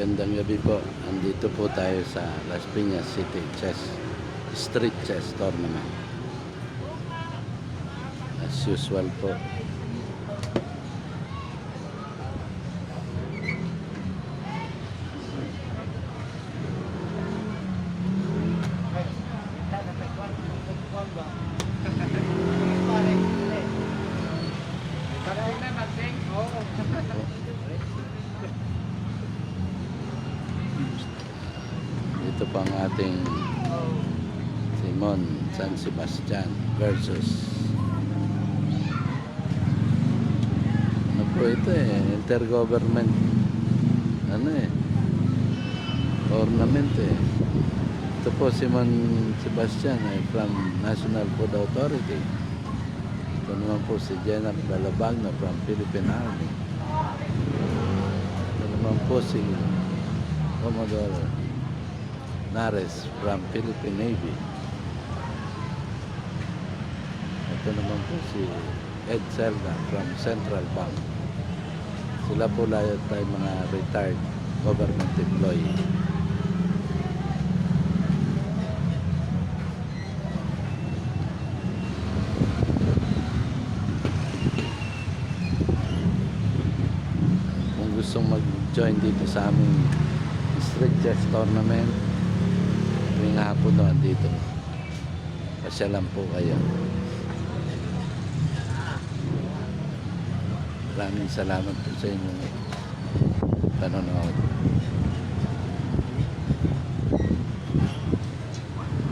Magandang gabi po. Andito po tayo sa Las Piñas City Street Chess Tournament. As usual po. Ito po ang ating Simon San Sebastian versus ano po ito intergovernment tournament ito po Simon Sebastian from National Food Authority. Ito naman po si General Balabagno from Philippine Army. Ito naman po si Commodore Nares from Philippine Navy. Ito naman po si Ed Zelda from Central Bank. Sila po lahat tayo mga retired government employee. Kung gustong mag-join dito sa aming street chess tournament, tuwing hapon doon dito, pasyalan po kayo. Maraming salamat po sa inyong panonood.